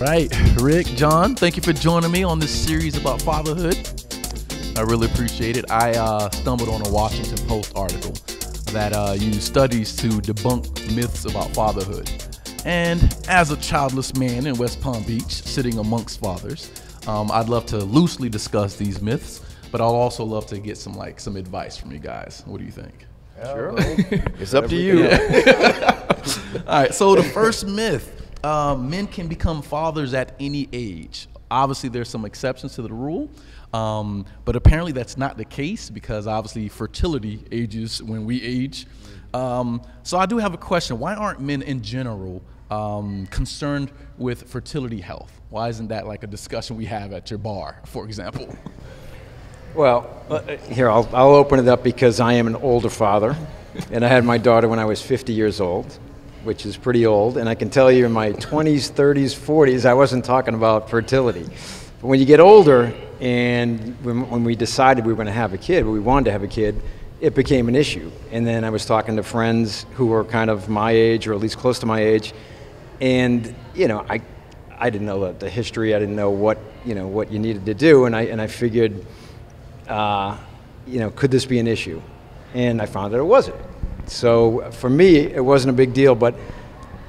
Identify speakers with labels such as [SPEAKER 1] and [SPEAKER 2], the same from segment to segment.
[SPEAKER 1] Right, Rick, John, thank you for joining me on this series about fatherhood. I really appreciate it. I stumbled on a Washington Post article that used studies to debunk myths about fatherhood. And as a childless man in West Palm Beach, sitting amongst fathers, I'd love to loosely discuss these myths, but I'd also love to get some advice from you guys. What do you think?
[SPEAKER 2] Sure. It's up to you.
[SPEAKER 1] Yeah. All right, so the first myth. Men can become fathers at any age. Obviously, there's some exceptions to the rule, but apparently that's not the case because obviously fertility ages when we age. So I do have a question. Why aren't men in general concerned with fertility health? Why isn't that like a discussion we have at your bar, for example?
[SPEAKER 2] Well, here, I'll open it up because I am an older father, and I had my daughter when I was 50 years old, which is pretty old, and I can tell you in my 20s, 30s, 40s, I wasn't talking about fertility. But when you get older, and when we decided we were going to have a kid, we wanted to have a kid, it became an issue. And then I was talking to friends who were kind of my age, or at least close to my age, and I didn't know the history, I didn't know what you needed to do, and I figured, could this be an issue? And I found that it wasn't. So for me, it wasn't a big deal, but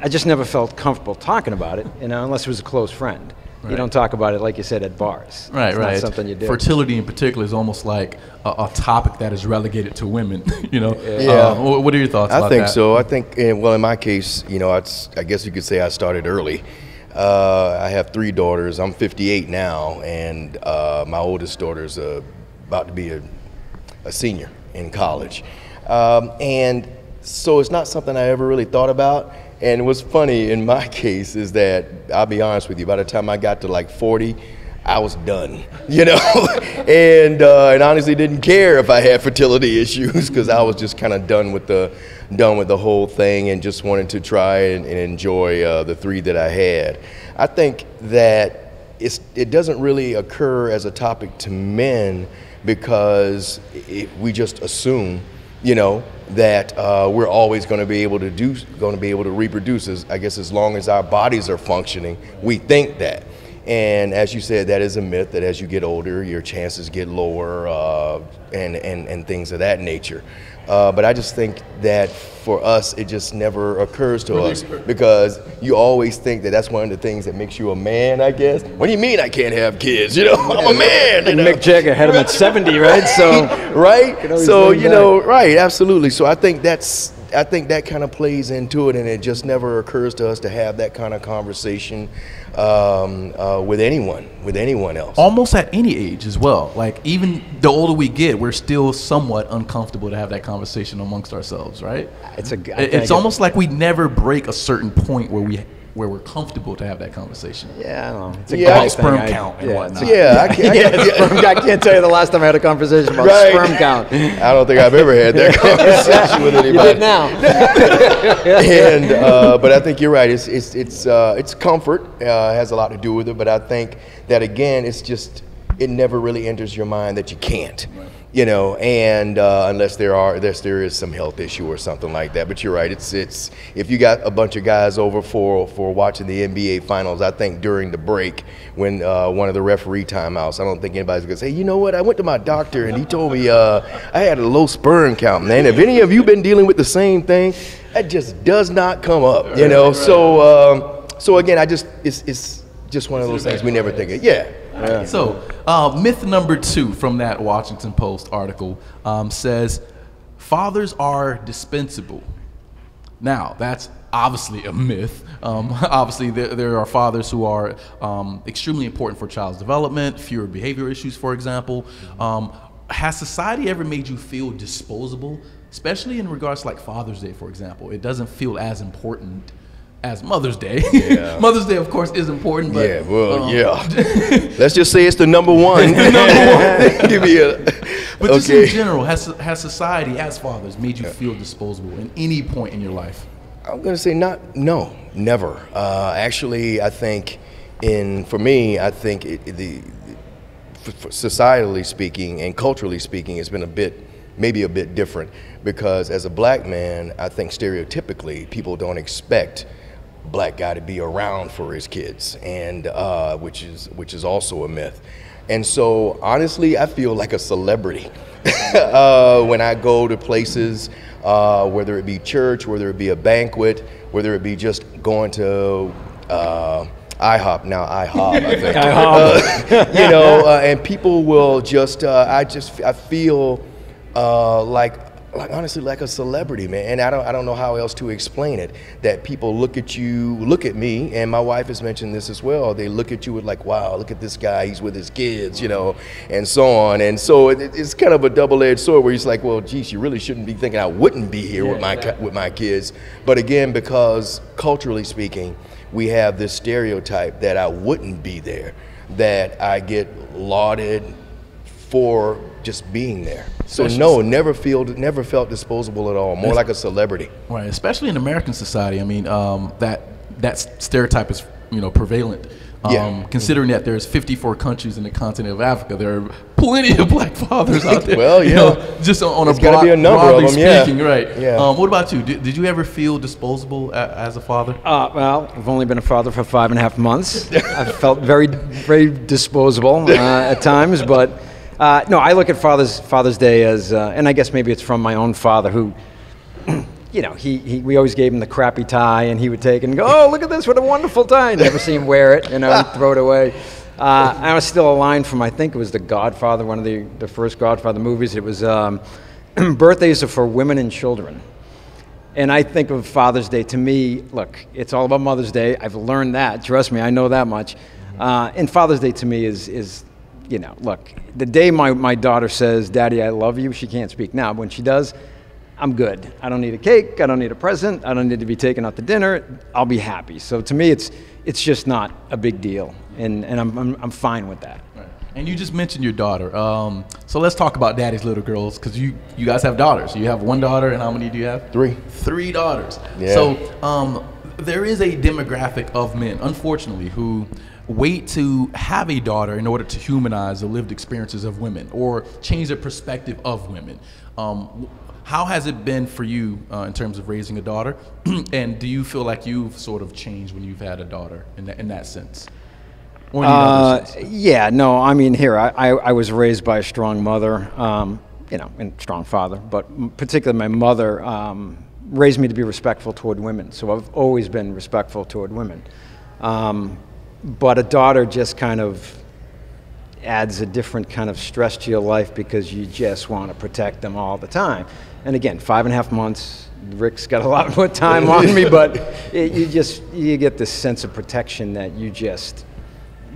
[SPEAKER 2] I just never felt comfortable talking about it, unless it was a close friend. Right. You don't talk about it, like you said, at bars.
[SPEAKER 1] Right,
[SPEAKER 2] it's
[SPEAKER 1] right.
[SPEAKER 2] Not something you do.
[SPEAKER 1] Fertility in particular is almost like a topic that is relegated to women.
[SPEAKER 3] Yeah.
[SPEAKER 1] What are your thoughts about that?
[SPEAKER 3] I think so. I think, well, in my case, I guess you could say I started early. I have 3 daughters. I'm 58 now, and my oldest daughter's about to be a senior in college. And so it's not something I ever really thought about. And what's funny in my case is that, I'll be honest with you, by the time I got to like 40, I was done, and honestly didn't care if I had fertility issues because I was just kind of done with the whole thing and just wanted to try and enjoy the 3 that I had. I think that it doesn't really occur as a topic to men because we just assume that we're always going to be able to reproduce, as long as our bodies are functioning. We think that, and as you said, that is a myth. That as you get older, your chances get lower, and things of that nature. But I just think that for us, it just never occurs to us because you always think that that's one of the things that makes you a man, I guess. What do you mean I can't have kids? I'm a man.
[SPEAKER 2] And Mick Jagger had him at 70, right? So
[SPEAKER 3] right. So right, absolutely. So I think that kind of plays into it, and it just never occurs to us to have that kind of conversation with anyone else.
[SPEAKER 1] Almost at any age as well. Like even the older we get, we're still somewhat uncomfortable to have that conversation amongst ourselves, right? It's almost like we never break a certain point where we're comfortable to have that conversation.
[SPEAKER 2] Yeah, I don't know. It's a guy
[SPEAKER 1] sperm count and whatnot.
[SPEAKER 3] Yeah,
[SPEAKER 2] I can't tell you the last time I had a conversation about sperm count.
[SPEAKER 3] I don't think I've ever had that conversation with anybody.
[SPEAKER 2] You did now.
[SPEAKER 3] And but I think you're right. It's comfort has a lot to do with it. But I think that again, it never really enters your mind that you can't. Right. And unless there is some health issue or something like that. But you're right. It's if you got a bunch of guys over for watching the NBA finals, I think during the break when one of the referee timeouts, I don't think anybody's gonna say, you know what? I went to my doctor and he told me I had a low sperm count, man. If any of you been dealing with the same thing, that just does not come up. Right. So again, it's just one of those things we never think of. Yeah.
[SPEAKER 1] Right. So, myth number 2 from that Washington Post article says fathers are dispensable. Now, that's obviously a myth. Obviously, there are fathers who are extremely important for a child's development, fewer behavior issues, for example. Has society ever made you feel disposable, especially in regards to like Father's Day, for example? It doesn't feel as important as Mother's Day. Yeah. Mother's Day, of course, is important, but
[SPEAKER 3] let's just say it's the number one. Give me
[SPEAKER 1] but just in general, has society, as fathers, made you feel disposable in any point in your life?
[SPEAKER 3] I'm going to say no, never. Actually, I think for me, societally speaking and culturally speaking, it's been maybe a bit different because as a black man, I think stereotypically people don't expect black guy to be around for his kids, and which is also a myth. And so honestly, I feel like a celebrity when I go to places, whether it be church, whether it be a banquet, whether it be just going to IHOP, now IHOP, I think. IHOP. You know, and people will just, I feel honestly like a celebrity, man. And I don't know how else to explain it. That people look at me, and my wife has mentioned this as well. They look at you with like, wow, look at this guy, he's with his kids, you know, and so on. And so it's kind of a double-edged sword where he's like, well, geez, you really shouldn't be thinking I wouldn't be here with my kids. But again, because culturally speaking, we have this stereotype that I wouldn't be there, that I get lauded for just being there. So no, never felt disposable at all. More like a celebrity.
[SPEAKER 1] Right, especially in American society. I mean, that stereotype is, you know, prevalent. Considering that there's 54 countries in the continent of Africa, there are plenty of black fathers out there.
[SPEAKER 3] Well,
[SPEAKER 1] you know, just on a broadly speaking, right? Yeah. What about you? Did you ever feel disposable as a father?
[SPEAKER 2] Well, I've only been a father for 5.5 months. I've felt very, very disposable at times, but no, I look at Father's Day as, and I guess maybe it's from my own father who. You know, we always gave him the crappy tie, and he would take it and go, oh, look at this, what a wonderful tie. Never see him wear it, you know, and throw it away. I was still a line from, I think it was The Godfather, one of the first Godfather movies. It was birthdays are for women and children. And I think of Father's Day, to me, look, it's all about Mother's Day. I've learned that, trust me, I know that much. And Father's Day to me is, you know, look, the day my daughter says, Daddy, I love you, she can't speak now. When she does, I'm good. I don't need a cake. I don't need a present. I don't need to be taken out to dinner. I'll be happy. So to me, it's just not a big deal, and I'm fine with that.
[SPEAKER 1] Right. And you just mentioned your daughter. So let's talk about Daddy's little girls, because you guys have daughters. You have one daughter, and how many do you have?
[SPEAKER 3] 3.
[SPEAKER 1] 3 daughters.
[SPEAKER 3] Yeah.
[SPEAKER 1] So there is a demographic of men, unfortunately, who wait to have a daughter in order to humanize the lived experiences of women or change the perspective of women. How has it been for you in terms of raising a daughter? And do you feel like you've sort of changed when you've had a daughter in that sense? Or
[SPEAKER 2] yeah, no, I mean, here, I was raised by a strong mother, you know, and strong father, but particularly my mother raised me to be respectful toward women. So I've always been respectful toward women. But a daughter just kind of adds a different kind of stress to your life because you just want to protect them all the time. And again, 5.5 months, Rick's got a lot more time on me, but you get this sense of protection that you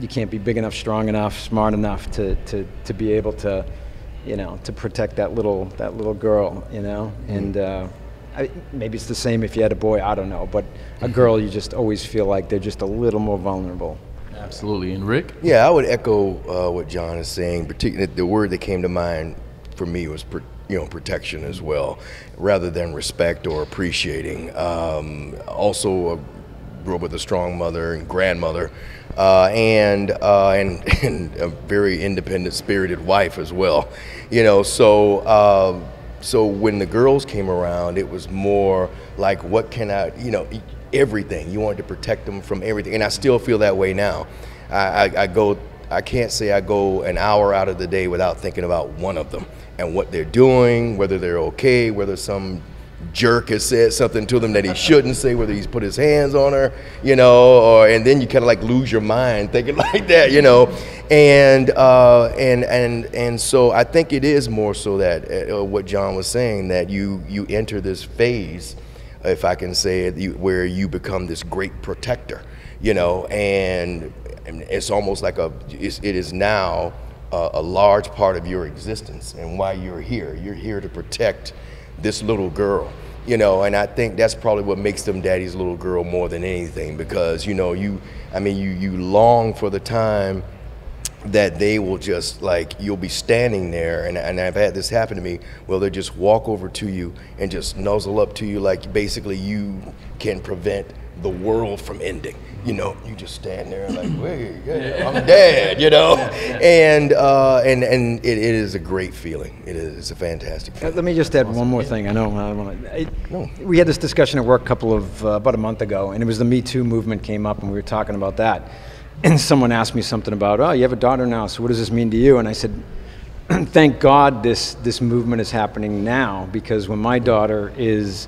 [SPEAKER 2] can't be big enough, strong enough, smart enough to be able to, you know, to protect that little girl, you know. And maybe it's the same if you had a boy, I don't know, but a girl, you just always feel like they're just a little more vulnerable.
[SPEAKER 1] Absolutely. And Rick?
[SPEAKER 3] Yeah, I would echo what John is saying. Particularly, the word that came to mind for me was protection as well, rather than respect or appreciating. Also, grew up with a strong mother and grandmother, and a very independent, spirited wife as well. You know, so when the girls came around, it was more like, what can I, you know, everything. You wanted to protect them from everything, and I still feel that way now. I can't say I go an hour out of the day without thinking about one of them and what they're doing, whether they're okay, whether some jerk has said something to them that he shouldn't say, whether he's put his hands on her, you know, and then you kind of like lose your mind thinking like that, you know, and so I think it is more so that what John was saying, that you enter this phase, if I can say it, where you become this great protector, you know, and it's almost like it is now a large part of your existence and why you're here. You're here to protect this little girl, you know, and I think that's probably what makes them Daddy's little girl more than anything, because, you know, you long for the time that they will just, like, you'll be standing there, and I've had this happen to me, where they'll just walk over to you and just nuzzle up to you like basically you can prevent the world from ending. You know, you just stand there like, wait, yeah, I'm dead, you know? And it is a great feeling. It's a fantastic feeling.
[SPEAKER 2] Let me just add one more thing. I know we had this discussion at work about a month ago, and it was the Me Too movement came up, and we were talking about that. And someone asked me something about, oh, you have a daughter now, so what does this mean to you? And I said, thank God this movement is happening now, because when my daughter is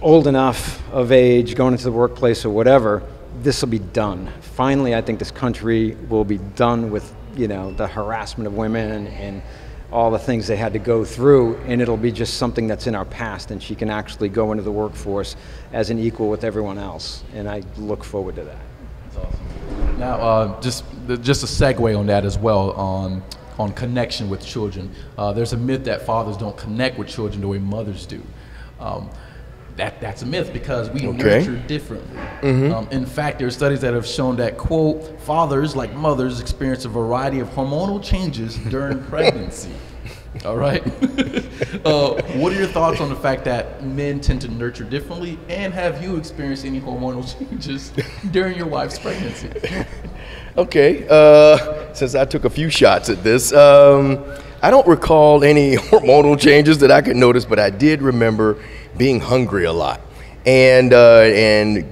[SPEAKER 2] old enough of age, going into the workplace or whatever, this will be done. Finally, I think this country will be done with, you know, the harassment of women and all the things they had to go through, and it'll be just something that's in our past, and she can actually go into the workforce as an equal with everyone else, and I look forward to that.
[SPEAKER 1] That's awesome. Now, just a segue on that as well, on connection with children. There's a myth that fathers don't connect with children the way mothers do. That's a myth, because we nurture differently. In fact, there are studies that have shown that, quote, fathers, like mothers, experience a variety of hormonal changes during pregnancy. All right? What are your thoughts on the fact that men tend to nurture differently, and have you experienced any hormonal changes during your wife's pregnancy?
[SPEAKER 3] Okay, since I took a few shots at this, I don't recall any hormonal changes that I could notice, but I did remember being hungry a lot and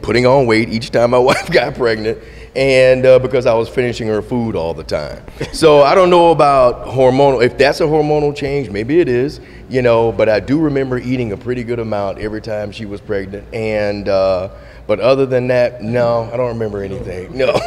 [SPEAKER 3] putting on weight each time my wife got pregnant, and because I was finishing her food all the time. So I don't know about hormonal, if that's a hormonal change, maybe it is, you know, but I do remember eating a pretty good amount every time she was pregnant, and but other than that, no, I don't remember anything, no.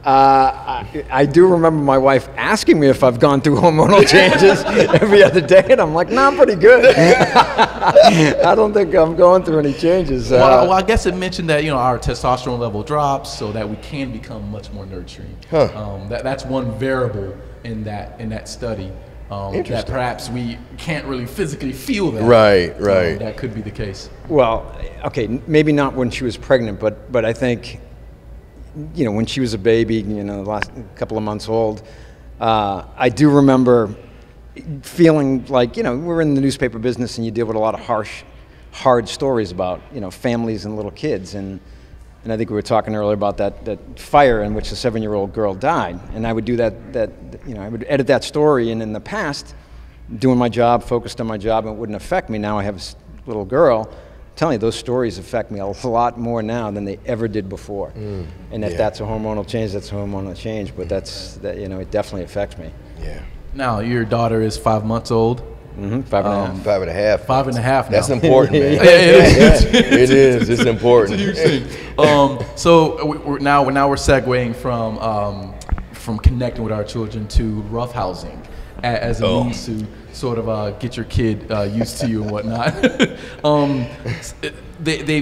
[SPEAKER 2] I do remember my wife asking me if I've gone through hormonal changes every other day, and I'm like, no, I'm pretty good. I don't think I'm going through any changes.
[SPEAKER 1] Well, I guess it mentioned that, you know, our testosterone level drops so that we can become much more nurturing. That's one variable in that study. That perhaps we can't really physically feel that.
[SPEAKER 3] Right.
[SPEAKER 1] That could be the case.
[SPEAKER 2] Well, okay, maybe not when she was pregnant, but I think, you know, when she was a baby, you know, the last couple of months old, I do remember feeling like, you know, we're in the newspaper business and you deal with a lot of hard stories about, you know, families and little kids. And I think we were talking earlier about that fire in which a 7-year-old girl died. And I would do that, you know, I would edit that story. And in the past, doing my job, focused on my job, and it wouldn't affect me. Now I have a little girl. I'm telling you, those stories affect me a lot more now than they ever did before. And if that's a hormonal change, that's a hormonal change. But you know, it definitely affects me.
[SPEAKER 3] Yeah.
[SPEAKER 1] Now, your daughter is 5 months old.
[SPEAKER 2] 5.5.
[SPEAKER 3] 5.5.
[SPEAKER 1] 5.5 now.
[SPEAKER 3] That's important, man. It is. It's important.
[SPEAKER 1] It's a huge thing. So we're segueing from connecting with our children to roughhousing as a means to sort of get your kid used to you and whatnot.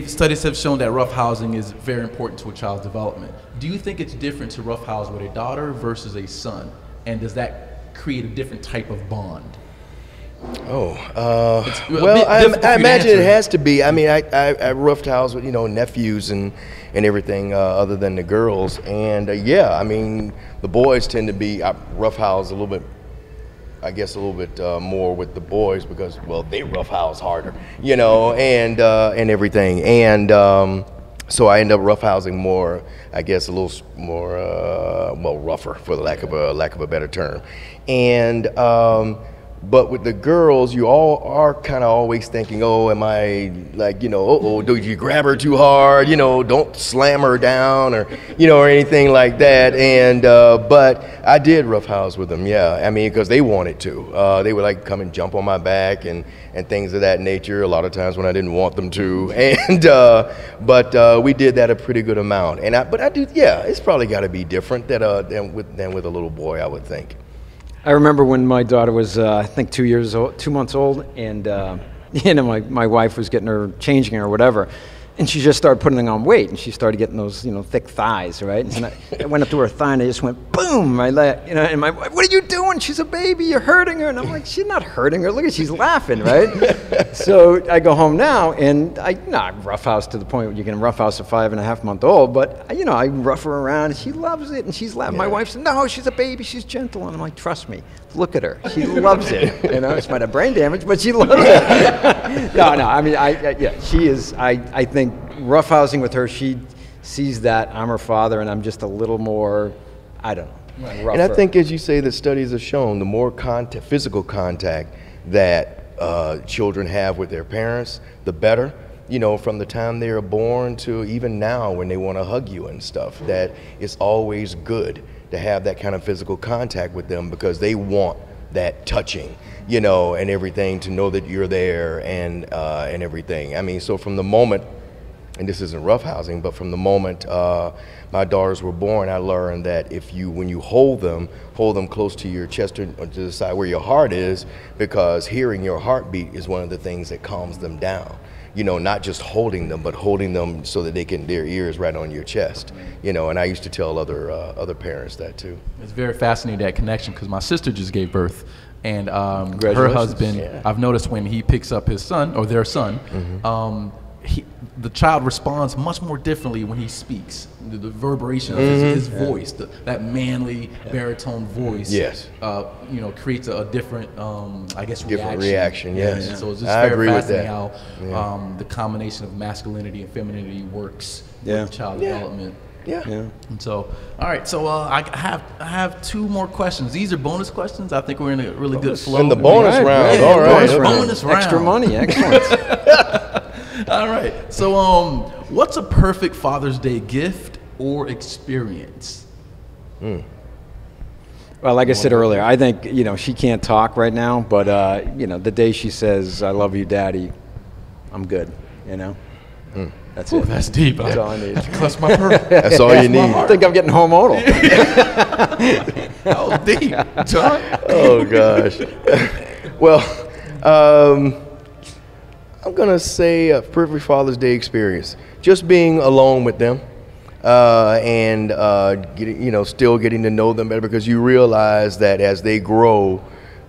[SPEAKER 1] Studies have shown that roughhousing is very important to a child's development. Do you think it's different to roughhouse with a daughter versus a son? And does that create a different type of bond?
[SPEAKER 3] Well, I imagine it has to be. I mean, I roughhouse with, you know, nephews and everything other than the girls. And yeah, I mean, the boys tend to be roughhouse a little bit, I guess, a little bit more with the boys because, well, they roughhouse harder, you know, and everything. And so I end up roughhousing more, I guess, a little more, well, rougher, for the lack of a better term. And but with the girls, you all are kind of always thinking, oh, am I, like, you know, did you grab her too hard? You know, don't slam her down, or, you know, or anything like that. And but I did roughhouse with them, yeah. I mean, because they wanted to. They would like come and jump on my back and things of that nature. A lot of times when I didn't want them to. And but we did that a pretty good amount. And but I do, yeah. It's probably got to be different than with a little boy, I would think.
[SPEAKER 2] I remember when my daughter was, I think, 2 months old, and you know, my wife was changing her or whatever, and she just started putting on weight, and she started getting those, you know, thick thighs, right? And I went up to her thigh, and I just went boom, you know, and my wife, what are you doing? She's a baby, you're hurting her. And I'm like, she's not hurting her. Look at, she's laughing, right? So I go home now, and I roughhouse to the point where you can roughhouse a 5.5-month-old, but you know, I rough her around, and she loves it, and she's laughing. Yeah. My wife said, no, she's a baby, she's gentle, and I'm like, trust me, look at her, she loves it. You know, she might have brain damage, but she loves it. No. I mean, yeah, she is. I think roughhousing with her, she sees that I'm her father, and I'm just a little more, I don't know, rougher.
[SPEAKER 3] And I think, as you say, the studies have shown the more physical contact that children have with their parents, the better. You know, from the time they are born to even now when they want to hug you and stuff, that it's always good to have that kind of physical contact with them, because they want that touching, you know, and everything, to know that you're there and everything. I mean, so from the moment, and this isn't roughhousing, but from the moment my daughters were born, I learned that when you hold them close to your chest or to the side where your heart is, because hearing your heartbeat is one of the things that calms them down. You know, not just holding them, but holding them so that their ears right on your chest. You know, and I used to tell other parents that too. It's
[SPEAKER 1] very fascinating, that connection, because my sister just gave birth, and her husband, yeah. I've noticed when he picks up his son or their son, the child responds much more differently when he speaks. The reverberation of his voice, that manly baritone voice,
[SPEAKER 3] yes,
[SPEAKER 1] you know, creates a different, I guess,
[SPEAKER 3] different reaction. Yes,
[SPEAKER 1] yeah. So it's just very fascinating how the combination of masculinity and femininity works with child development.
[SPEAKER 3] Yeah.
[SPEAKER 1] And so, all right. So I have two more questions. These are bonus questions. I think we're in a really good flow.
[SPEAKER 3] In the bonus round.
[SPEAKER 1] Yeah,
[SPEAKER 3] all right.
[SPEAKER 1] Bonus round.
[SPEAKER 2] Extra money. Excellent.
[SPEAKER 1] All right. So, what's a perfect Father's Day gift or experience?
[SPEAKER 2] Well, like I said earlier, I think, you know, she can't talk right now, but you know, the day she says, "I love you, Daddy," I'm good. You know. That's it.
[SPEAKER 1] That's deep.
[SPEAKER 2] That's all I need.
[SPEAKER 1] Clutch my pearl.
[SPEAKER 3] That's all you need.
[SPEAKER 2] I think I'm getting hormonal.
[SPEAKER 1] Oh, deep, John.
[SPEAKER 3] Oh gosh. Well, I'm gonna say a perfect Father's Day experience. Just being alone with them, and still getting to know them better, because you realize that as they grow,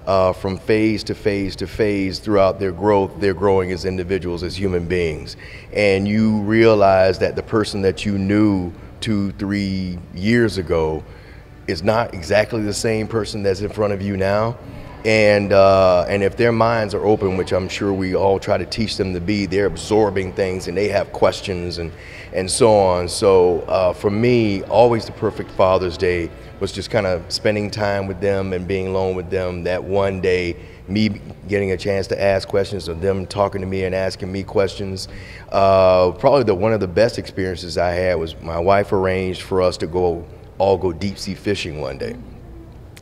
[SPEAKER 3] from phase to phase to phase throughout their growth, they're growing as individuals, as human beings. And you realize that the person that you knew 2-3 years ago is not exactly the same person that's in front of you now. And if their minds are open, which I'm sure we all try to teach them to be, they're absorbing things and they have questions and so on. So for me, always the perfect Father's Day was just kind of spending time with them and being alone with them. That one day, me getting a chance to ask questions, or them talking to me and asking me questions. Probably one of the best experiences I had was my wife arranged for us to all go deep sea fishing one day.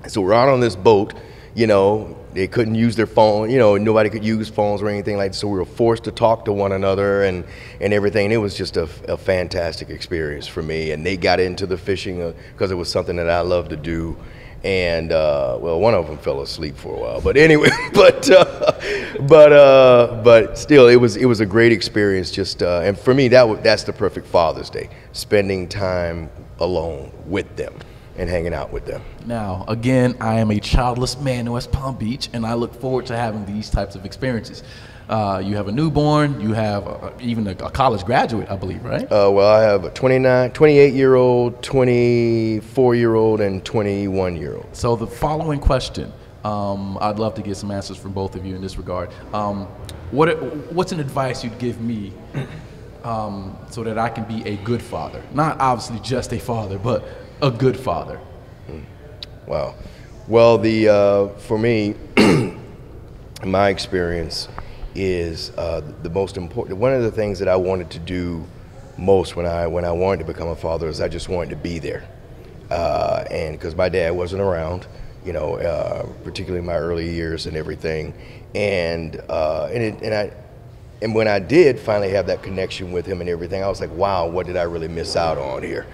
[SPEAKER 3] So we're out on this boat. You know, they couldn't use their phone, you know, nobody could use phones or anything like that, so we were forced to talk to one another and everything. And it was just a fantastic experience for me. And they got into the fishing because it was something that I love to do. And well, one of them fell asleep for a while, but anyway, but still, it was a great experience. Just and for me, that's the perfect Father's Day, spending time alone with them and hanging out with them.
[SPEAKER 1] Now, again, I am a childless man in West Palm Beach, and I look forward to having these types of experiences. You have a newborn, you have even a college graduate, I believe, right?
[SPEAKER 3] Well, I have a 28-year-old, 24-year-old, and 21-year-old.
[SPEAKER 1] So the following question, I'd love to get some answers from both of you in this regard. What's an advice you'd give me so that I can be a good father? Not obviously just a father, but a good father.
[SPEAKER 3] Wow. Well, for me, my experience is the most important. One of the things that I wanted to do most when I wanted to become a father is I just wanted to be there, and because my dad wasn't around, you know, particularly in my early years and everything, and when I did finally have that connection with him and everything, I was like, wow, what did I really miss out on here?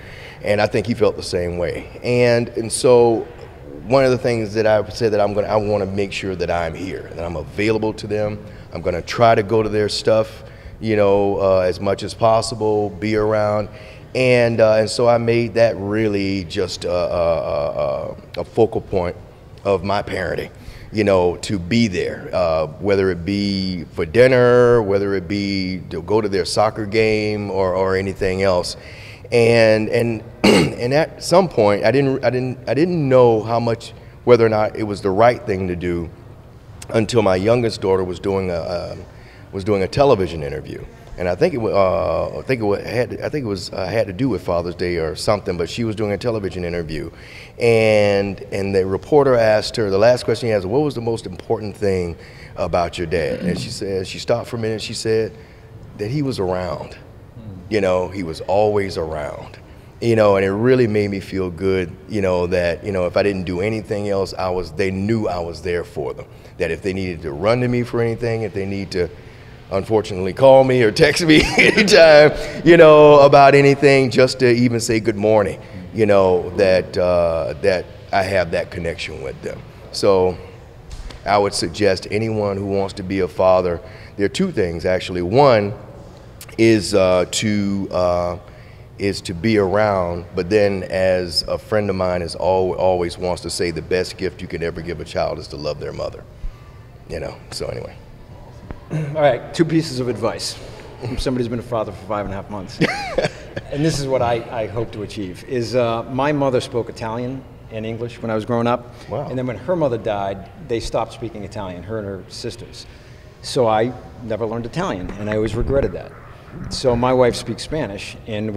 [SPEAKER 3] And I think he felt the same way. And so one of the things that I said that I want to make sure that I'm here, that I'm available to them. I'm going to try to go to their stuff, you know, as much as possible, be around. And so I made that really just a focal point of my parenting, you know, to be there, whether it be for dinner, whether it be to go to their soccer game or anything else. And at some point, I didn't know how much, whether or not it was the right thing to do, until my youngest daughter was doing was doing a television interview, and I think it had to do with Father's Day or something. But she was doing a television interview, and the reporter asked her, the last question he asked, what was the most important thing about your dad? And she said, she stopped for a minute. She said that he was around. You know, he was always around. You know, and it really made me feel good, you know, that, you know, if I didn't do anything else, they knew I was there for them. That if they needed to run to me for anything, if they need to, unfortunately, call me or text me anytime, you know, about anything, just to even say good morning, you know, that I have that connection with them. So I would suggest anyone who wants to be a father, there are two things, actually. One is to be around, but then, as a friend of mine always wants to say, the best gift you can ever give a child is to love their mother. You know, so anyway.
[SPEAKER 2] All right, 2 pieces of advice from somebody who's been a father for 5.5 months. And this is what I hope to achieve, is my mother spoke Italian and English when I was growing up.
[SPEAKER 3] Wow. And
[SPEAKER 2] then when her mother died, they stopped speaking Italian, her and her sisters. So I never learned Italian, and I always regretted that. So my wife speaks Spanish, and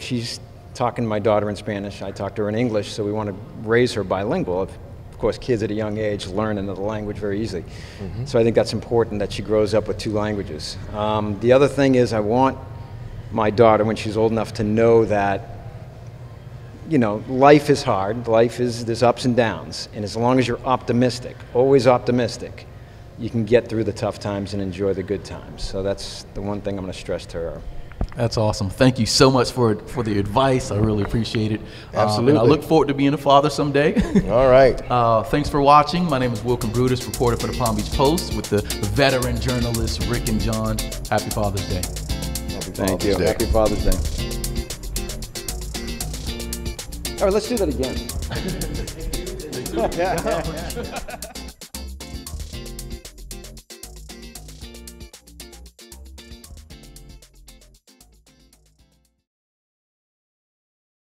[SPEAKER 2] she's talking to my daughter in Spanish. I talk to her in English, so we want to raise her bilingual. Of course, kids at a young age learn another language very easily. Mm-hmm. So I think that's important that she grows up with 2 languages. The other thing is I want my daughter, when she's old enough, to know that, you know, life is hard. There's ups and downs. And as long as you're optimistic, always optimistic, you can get through the tough times and enjoy the good times. So that's the one thing I'm going to stress to her.
[SPEAKER 1] That's awesome. Thank you so much for the advice. I really appreciate it.
[SPEAKER 3] Absolutely.
[SPEAKER 1] And I look forward to being a father someday.
[SPEAKER 3] All right.
[SPEAKER 1] Thanks for watching. My name is Wilkine Brutus, reporter for the Palm Beach Post, with the veteran journalists Rick and John. Happy Father's Day.
[SPEAKER 2] Thank you. Happy Father's Day. All right, let's do that again.